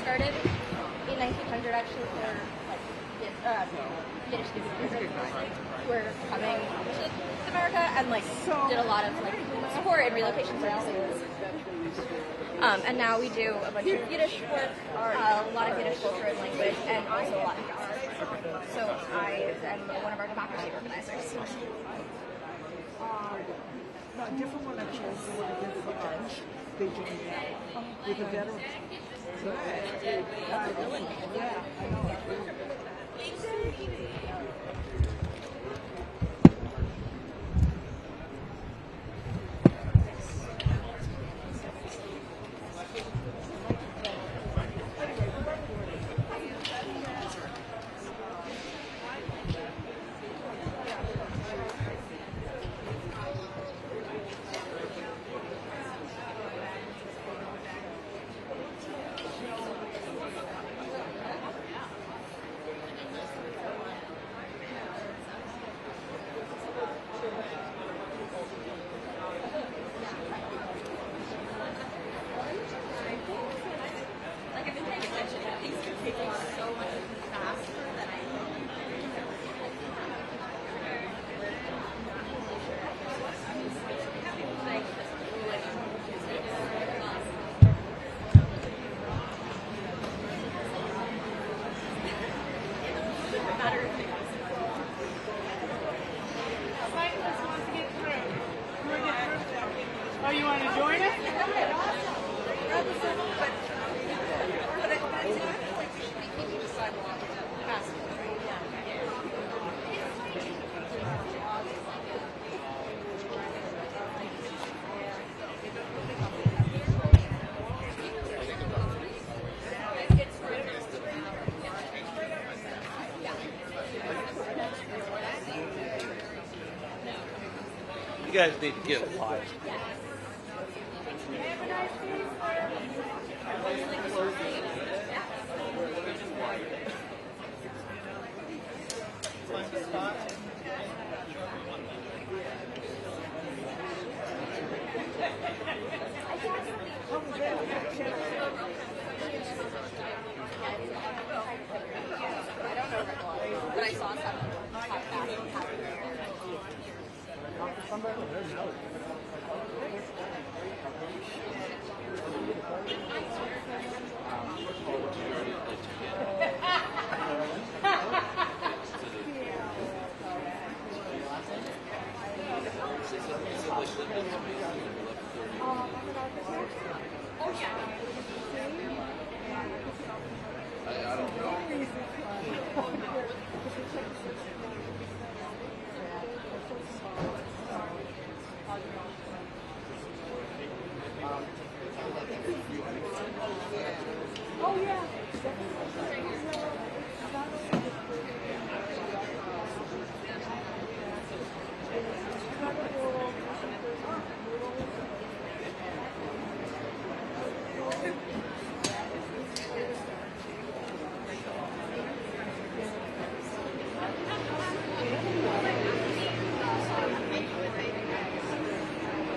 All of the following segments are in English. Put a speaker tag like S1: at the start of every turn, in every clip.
S1: Started in 1900 actually for Yiddish students who were coming to America and did a lot of support and relocation services. And now we do a bunch of Yiddish work, a lot of Yiddish culture and language, and also a lot of art. So I am one of our democracy organizers.
S2: No, a different one I chose the one against the arch. They joined with a veteran. Good. Yeah, I know.
S3: Oh, you want to join us?
S4: You guys need to get a life.
S1: But I saw some talk back and
S4: I don't know.
S2: Oh, yeah.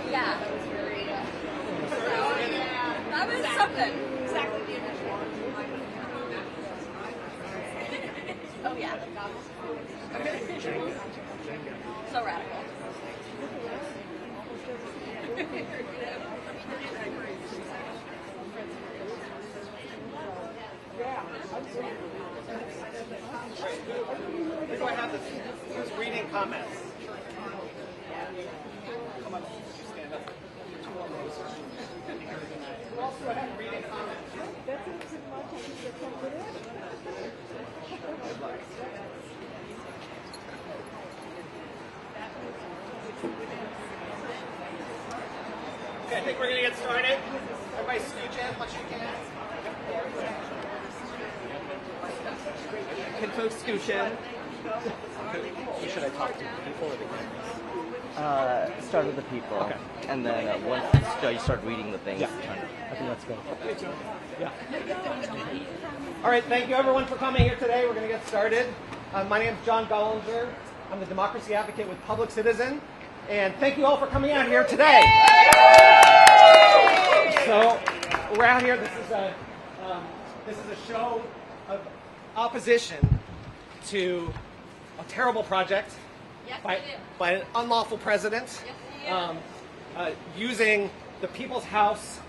S1: yeah. That was something. Exactly the initial. Oh yeah. So radical.
S3: We're going to have this reading comments. Come on, stand up. We'll also have reading comments. Okay, I think we're going to get started. Everybody scooch in much you can. Can folks scooch in? Who should I talk to? Before the cameras?
S5: Start with the people.
S3: Okay.
S5: And then once you start reading the things.
S3: Yeah. I think that's good. Yeah. All right, thank you everyone for coming here today. We're going to get started. My name is John Gollinger. I'm the democracy advocate with Public Citizen. And thank you all for coming out here today. So we're out here. This is a show of opposition to a terrible project by an unlawful president using the People's House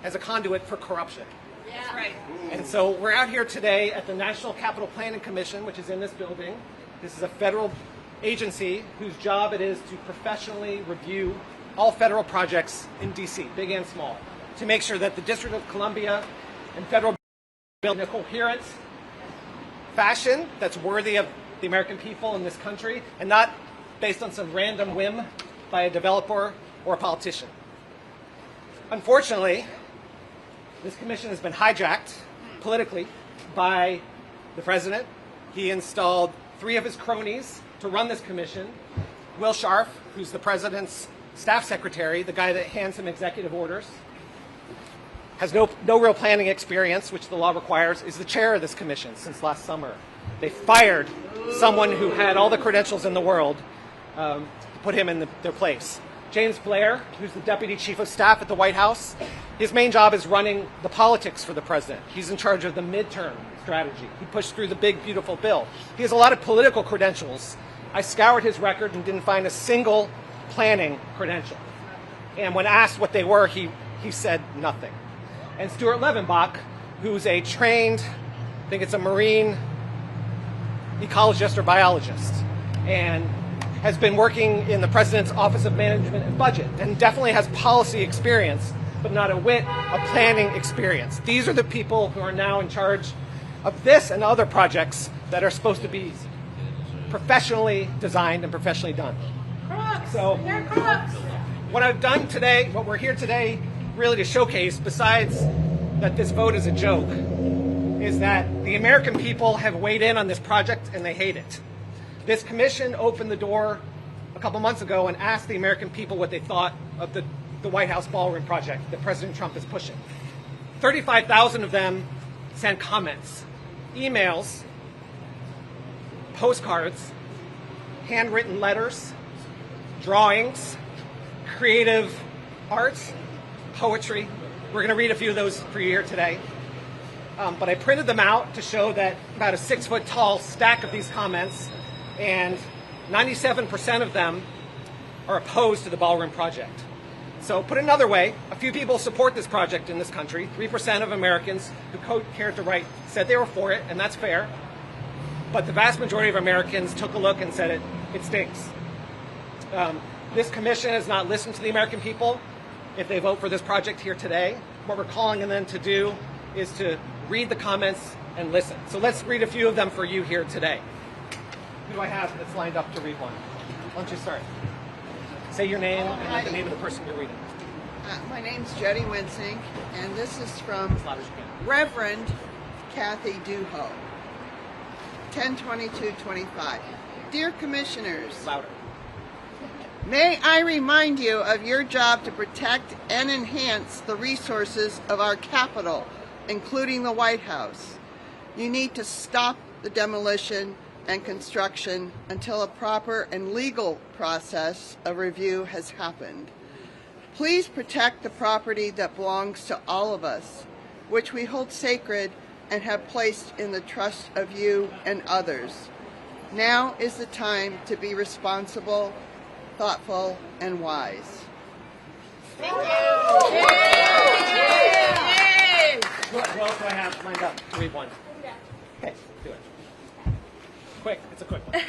S3: as a conduit for corruption.
S1: That's right.
S3: And so we're out here today at the National Capital Planning Commission, which is in this building. This is a federal agency whose job it is to professionally review all federal projects in D.C., big and small, to make sure that the District of Columbia and federal build in a coherent fashion that's worthy of the American people in this country and not based on some random whim by a developer or a politician. Unfortunately, this commission has been hijacked politically by the president. He installed 3 of his cronies to run this commission. Will Scharf, who's the president's staff secretary, the guy that hands him executive orders, has no real planning experience, which the law requires, is the chair of this commission since last summer. They fired someone who had all the credentials in the world to put him in their place. James Blair, who's the deputy chief of staff at the White House, his main job is running the politics for the president. He's in charge of the midterm strategy. He pushed through the big, beautiful bill. He has a lot of political credentials. I scoured his record and didn't find a single planning credential. And when asked what they were, he said nothing. And Stuart Levenbach, who's a trained, I think it's a marine ecologist or biologist, and has been working in the President's Office of Management and Budget, and definitely has policy experience, but not a whit of planning experience. These are the people who are now in charge of this and other projects that are supposed to be professionally designed and professionally done. So what I've done today, what we're here today really to showcase, besides that this vote is a joke, is that the American people have weighed in on this project and they hate it. This commission opened the door a couple months ago and asked the American people what they thought of the White House Ballroom project that President Trump is pushing. 35,000 of them sent comments, emails, postcards, handwritten letters, drawings, creative arts, poetry. We're going to read a few of those for you here today. But I printed them out to show that about a 6-foot tall stack of these comments, and 97% of them are opposed to the Ballroom project. So put another way, a few people support this project in this country. 3% of Americans who cared to write said they were for it, and that's fair. But the vast majority of Americans took a look and said it stinks. This commission has not listened to the American people if they vote for this project here today. What we're calling on them to do is to read the comments and listen. So let's read a few of them for you here today. Who do I have that's lined up to read one? Why don't you start? Say your name and the name of the person you're reading.
S2: My name's Jody Winsink, and this is from Reverend Kathy Duho. 10/22/25. Dear Commissioners,
S3: Louder.
S2: may I remind you of your job to protect and enhance the resources of our capital, including the White House. You need to stop the demolition and construction until a proper and legal process of review has happened. Please protect the property that belongs to all of us, which we hold sacred and have placed in the trust of you and others. Now is the time to be responsible, thoughtful, and wise.
S1: Thank you.
S3: Who else do I have lined up to read one? Okay, do it. Quick, it's a quick one.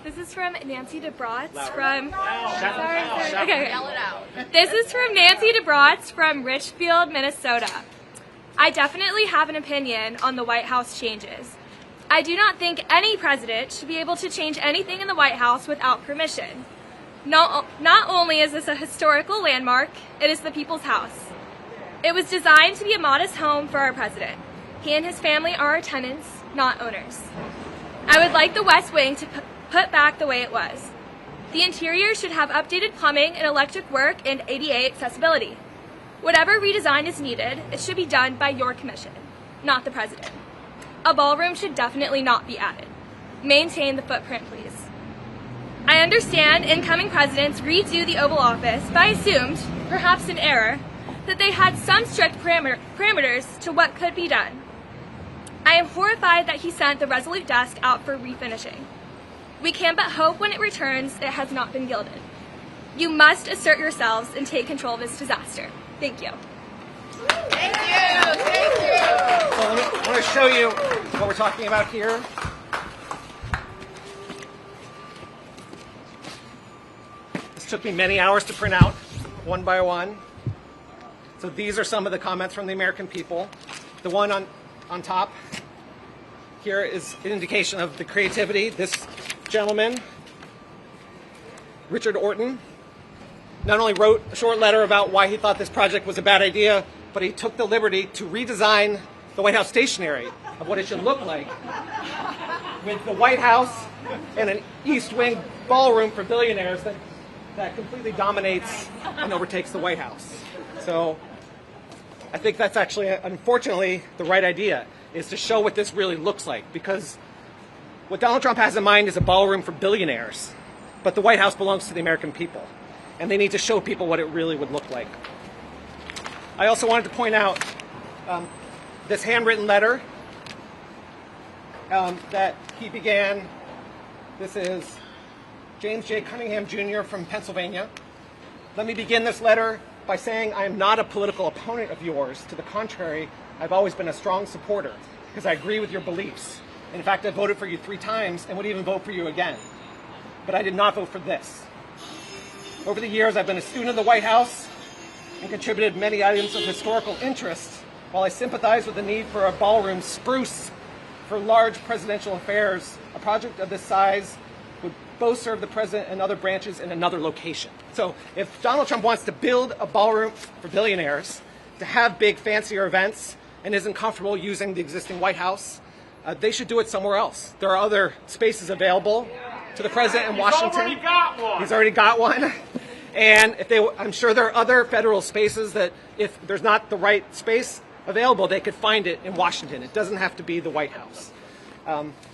S6: This is from Nancy DeBratz
S3: Louder.
S6: from.
S3: Shout
S6: Okay.
S1: Yell it out.
S6: This is from Nancy DeBratz from Richfield, Minnesota. I definitely have an opinion on the White House changes. I do not think any president should be able to change anything in the White House without permission. Not only is this a historical landmark, it is the people's house. It was designed to be a modest home for our president. He and his family are our tenants, not owners. I would like the West Wing to put back the way it was. The interior should have updated plumbing and electric work and ADA accessibility. Whatever redesign is needed, it should be done by your commission, not the president. A ballroom should definitely not be added. Maintain the footprint, please. I understand incoming presidents redo the Oval Office, but I assumed, perhaps in error, that they had some strict parameters to what could be done. I am horrified that he sent the Resolute desk out for refinishing. We can but hope when it returns it has not been gilded. You must assert yourselves and take control of this disaster. Thank you.
S2: Thank you. Thank you.
S3: So I want to show you what we're talking about here. This took me many hours to print out, one by one. So these are some of the comments from the American people. The one on top here is an indication of the creativity. This gentleman, Richard Orton, not only wrote a short letter about why he thought this project was a bad idea, but he took the liberty to redesign the White House stationery of what it should look like, with the White House and an East Wing ballroom for billionaires that completely dominates and overtakes the White House. So I think that's actually, unfortunately, the right idea, is to show what this really looks like, because what Donald Trump has in mind is a ballroom for billionaires, but the White House belongs to the American people, and they need to show people what it really would look like. I also wanted to point out this handwritten letter that he began. This is James J. Cunningham Jr. from Pennsylvania. Let me begin this letter by saying I am not a political opponent of yours. To the contrary, I've always been a strong supporter because I agree with your beliefs. In fact, I voted for you 3 times and would even vote for you again. But I did not vote for this. Over the years, I've been a student of the White House and contributed many items of historical interest. While I sympathize with the need for a ballroom spruce for large presidential affairs, a project of this size would both serve the president and other branches in another location. So if Donald Trump wants to build a ballroom for billionaires, to have big, fancier events, and isn't comfortable using the existing White House, they should do it somewhere else. There are other spaces available to the president in Washington.
S7: He's already got one.
S3: He's already got one. And I'm sure there are other federal spaces that if there's not the right space available, they could find it in Washington. It doesn't have to be the White House.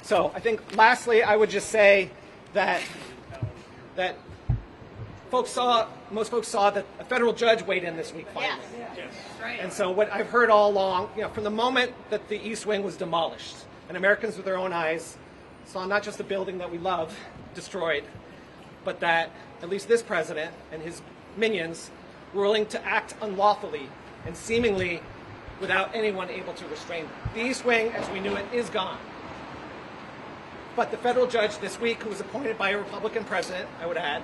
S3: So I think lastly, I would just say that most folks saw that a federal judge weighed in this week finally.
S7: Yes.
S3: And so what I've heard all along, from the moment that the East Wing was demolished, and Americans with their own eyes saw not just the building that we love destroyed, but that at least this president and his minions were willing to act unlawfully and seemingly without anyone able to restrain them. The East Wing, as we knew it, is gone. But the federal judge this week, who was appointed by a Republican president, I would add,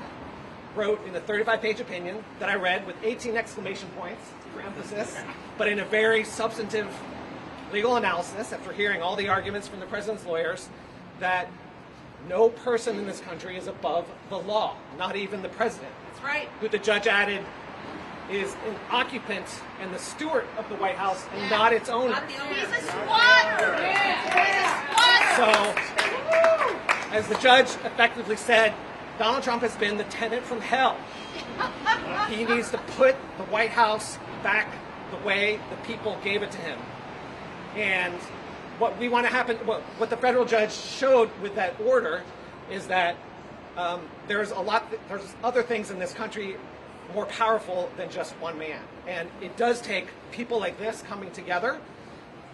S3: wrote in a 35-page opinion that I read with 18 exclamation points for emphasis, but in a very substantive legal analysis, after hearing all the arguments from the president's lawyers, that no person in this country is above the law, not even the president.
S2: That's right.
S3: Who the judge added is an occupant and the steward of the White House and not its owner.
S2: He's a squatter.
S3: So, as the judge effectively said, Donald Trump has been the tenant from hell. He needs to put the White House back the way the people gave it to him. And what we want to happen, what the federal judge showed with that order is that there's other things in this country more powerful than just one man. And it does take people like this coming together.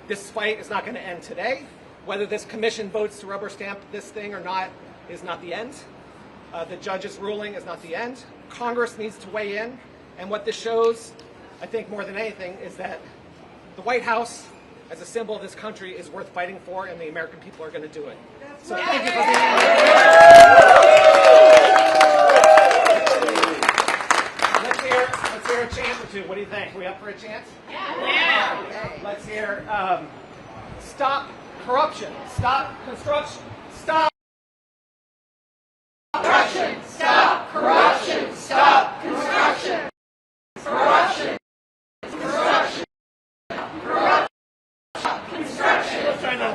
S3: This fight is not going to end today. Whether this commission votes to rubber stamp this thing or not is not the end. The judge's ruling is not the end. Congress needs to weigh in. And what this shows, I think more than anything, is that the White House, as a symbol of this country, is worth fighting for, and the American people are going to do it. So thank you for being here. Let's hear a chant or two. What do you think? Are we up for a chant? Yeah. Let's hear stop corruption, stop construction, stop corruption, stop corruption, stop construction, corruption, construction, corruption, construction.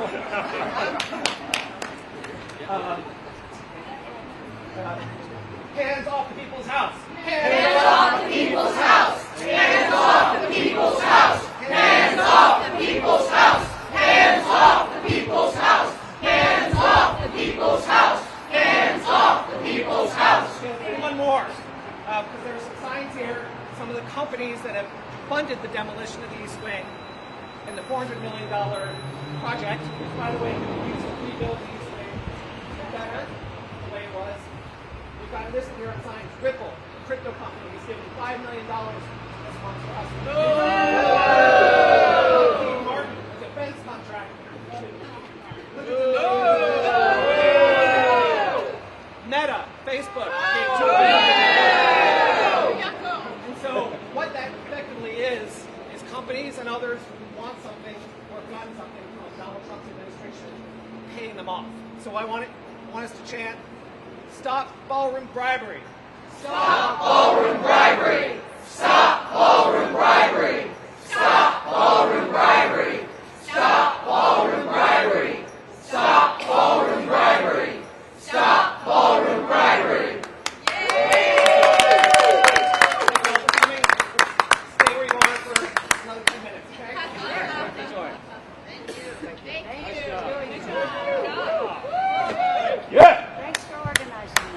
S3: Hands off the people's house. Hands off the people's house. Hands off the people's house. Hands off the people's house. Hands off the people's house. Hands off the people's house. Hands off the people's house. One more, because there are some signs here. Some of the companies that have funded the demolition of the East Wing and the $400 million project, which, by the way, we used to rebuild the East Wing better the way it was. We've got a list here of signs. Ripple, the crypto company, is giving $5 million this month for us. No! Martin, the defense contractor. No! Meta, Facebook. And so what that effectively is companies and others who want something or have gotten something from Donald Trump's administration paying them off. So I want us to chant, stop ballroom bribery. Stop ballroom bribery. Stop ballroom bribery. Stop ballroom bribery. Stop ballroom bribery. Stop ballroom bribery. Stop ballroom bribery. Stay where you are for another 2 minutes, okay? Enjoy. Thank you. Yeah.
S7: Thanks for organizing it.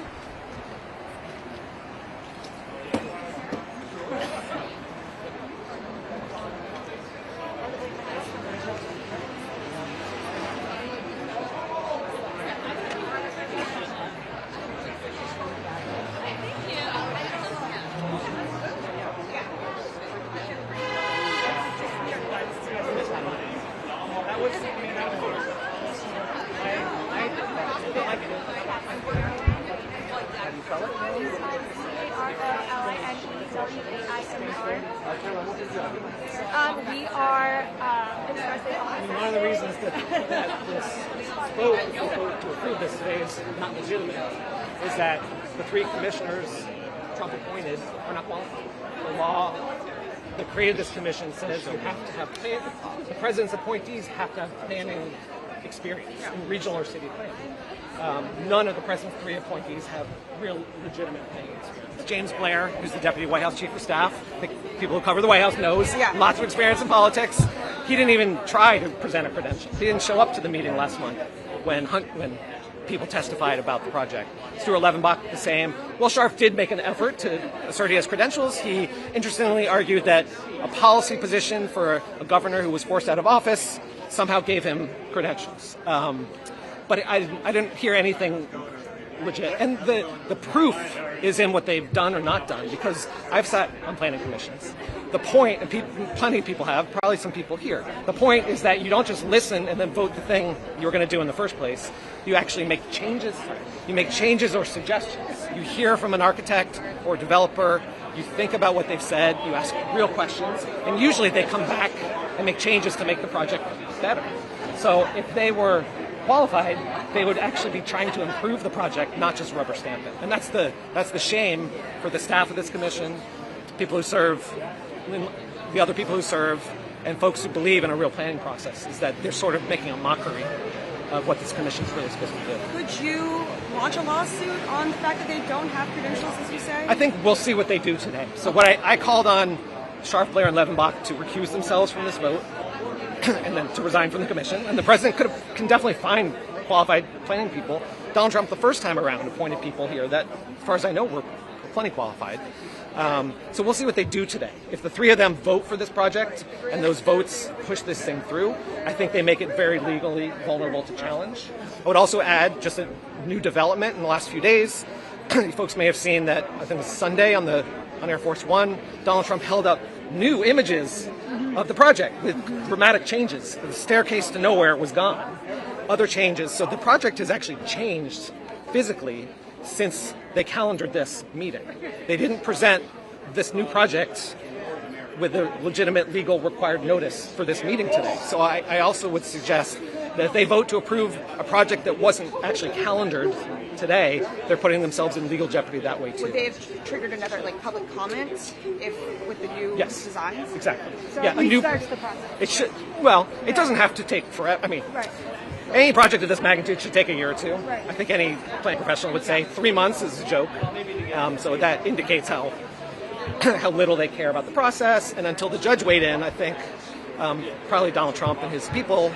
S6: We are
S3: One of the reasons that this vote to approve this today is not legitimate is that the 3 commissioners Trump appointed are not qualified. The law that created this commission says you have to have the president's appointees have to have planning experience in regional or city planning. None of the president's 3 appointees have real legitimate planning experience. James Blair, who's the Deputy White House Chief of Staff, I think people who cover the White House knows, lots of experience in politics. He didn't even try to present a credential. He didn't show up to the meeting last month when people testified about the project. Stuart Levenbach, the same. Will Scharf did make an effort to assert he has credentials. He interestingly argued that a policy position for a governor who was forced out of office somehow gave him credentials. But I didn't hear anything legit. And the proof is in what they've done or not done, because I've sat on planning commissions. The point, and plenty of people have, probably some people here, the point is that you don't just listen and then vote the thing you were going to do in the first place. You actually make changes. You make changes or suggestions. You hear from an architect or developer. You think about what they've said. You ask real questions. And usually they come back and make changes to make the project better. So if they were qualified, they would actually be trying to improve the project, not just rubber stamp it. And that's the shame for the staff of this commission, people who serve, the other people who serve, and folks who believe in a real planning process, is that they're sort of making a mockery of what this commission is really supposed to do.
S8: Could you launch a lawsuit on the fact that they don't have credentials, as you say?
S3: I think we'll see what they do today. So what I called on Scharf, Blair, and Levenbach to recuse themselves from this vote, and then to resign from the commission. And the president can definitely find qualified planning people. Donald Trump, the first time around, appointed people here that, as far as I know, were plenty qualified. So we'll see what they do today. If the 3 of them vote for this project and those votes push this thing through, I think they make it very legally vulnerable to challenge. I would also add just a new development in the last few days. You folks may have seen that, I think it was Sunday on Air Force One, Donald Trump held up new images of the project with dramatic changes. The staircase to nowhere was gone. Other changes. So the project has actually changed physically since they calendared this meeting. They didn't present this new project with a legitimate legal required notice for this meeting today. So I also would suggest that if they vote to approve a project that wasn't actually calendared today, they're putting themselves in legal jeopardy that way too.
S8: Would they have triggered another public comment with the new designs?
S3: Exactly.
S8: So
S3: yeah,
S8: it restarts the process.
S3: It should. Well, it doesn't have to take forever. I mean,
S8: right.
S3: any project of this magnitude should take a year or two. I think any planning professional would say 3 months is a joke. So that indicates how how little they care about the process. And until the judge weighed in, I think probably Donald Trump and his people,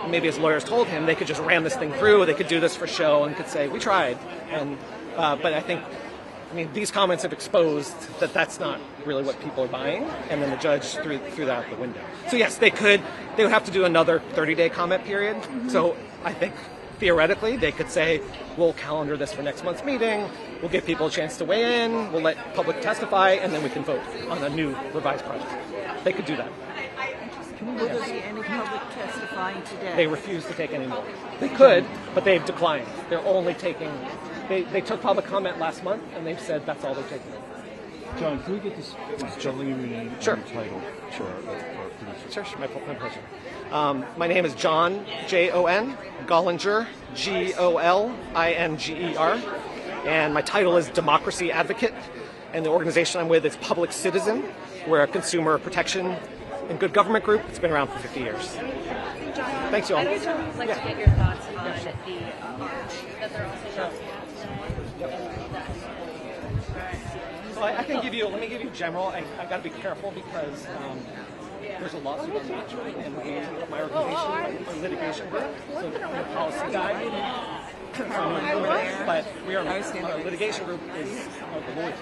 S3: maybe his lawyers told him they could just ram this thing through. They could do this for show and could say, we tried. And but I mean, these comments have exposed that that's not really what people are buying, and then the judge threw that out the window. So yes, they would have to do another 30-day comment period. So I think theoretically they could say, we'll calendar this for next month's meeting, we'll give people a chance to weigh in, we'll let public testify, and then we can vote on a new revised project. They could do that.
S7: Will there be any public testifying today?
S3: They refuse to take any more. They could, but they've declined. They're only taking... They took public comment last month, and they've said that's all they're taking.
S9: John, can we get this spelling of your name
S3: Sure.
S9: and your title?
S3: Sure, my pleasure. My name is John, Jon, Gollinger, Golinger, and my title is Democracy Advocate, and the organization I'm with is Public Citizen. We're a consumer protection and good government group. It's been around for 50 years. Thanks, you all.
S1: I'd like to get your thoughts on the arch that they're also showing.
S3: So I can give you, let me give you general. I got to be careful because there's a lawsuit on that, and my organization, our litigation group, so I'm a policy guy. But our litigation group is the lawyers.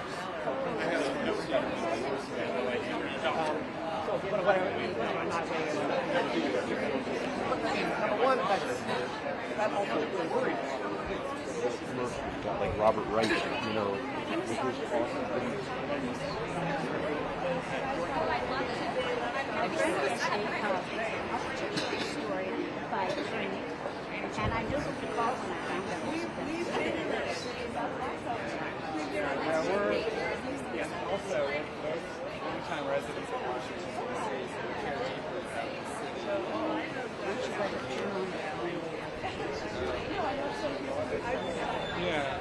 S3: Number one, that also is worried.
S9: Got like Robert Wright, you know, with his awesome things.
S10: And I just looked at when I found out.
S11: We're also long-time residents of Washington, D.C. Yeah.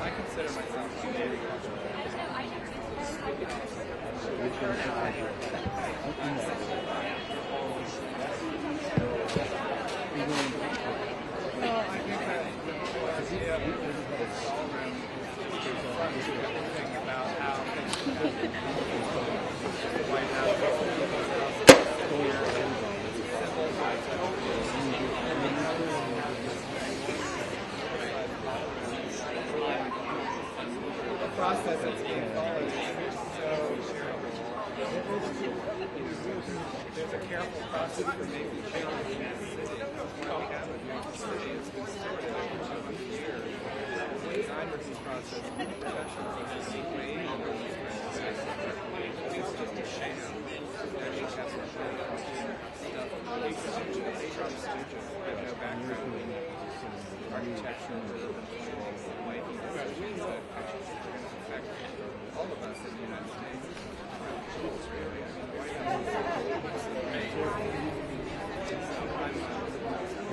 S11: I consider myself a native. Process that's being followed is so there's a careful process for making changes in the city. What we have in New York City is considered for years. The design review process, professionals of the CQA, it's just a sham. There's just stuff. They Trump stooges have no background in architecture or all of us in the United States.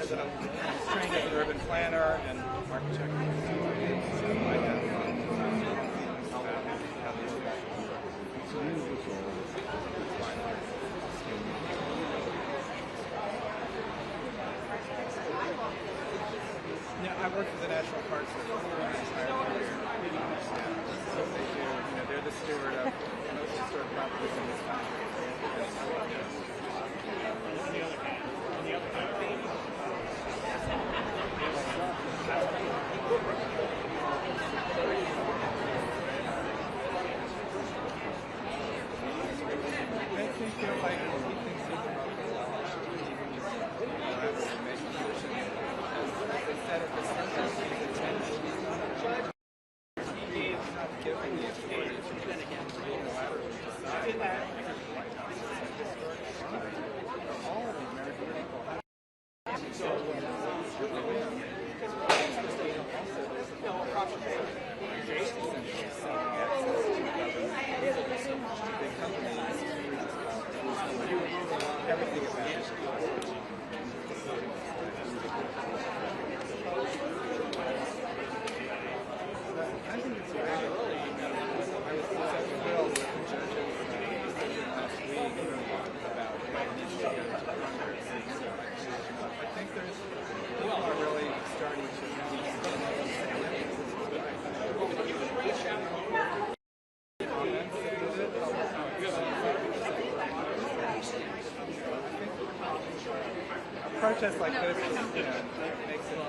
S11: I'm trained as an urban planner and architect. So I have work for the national parks their entire career. That's what they do. You know, they're the steward of most historic properties in this country. Makes me feel like he thinks he's above the law. Rather than making decisions. As they said at the census, he's a tenant. He's not given the authority to unilaterally decide the White House is a historic property. All of the American people have everything about it. I think it's very early. I was at the bill with the judges last week about initiating Congress. I think people are really starting to a protest like this just, makes it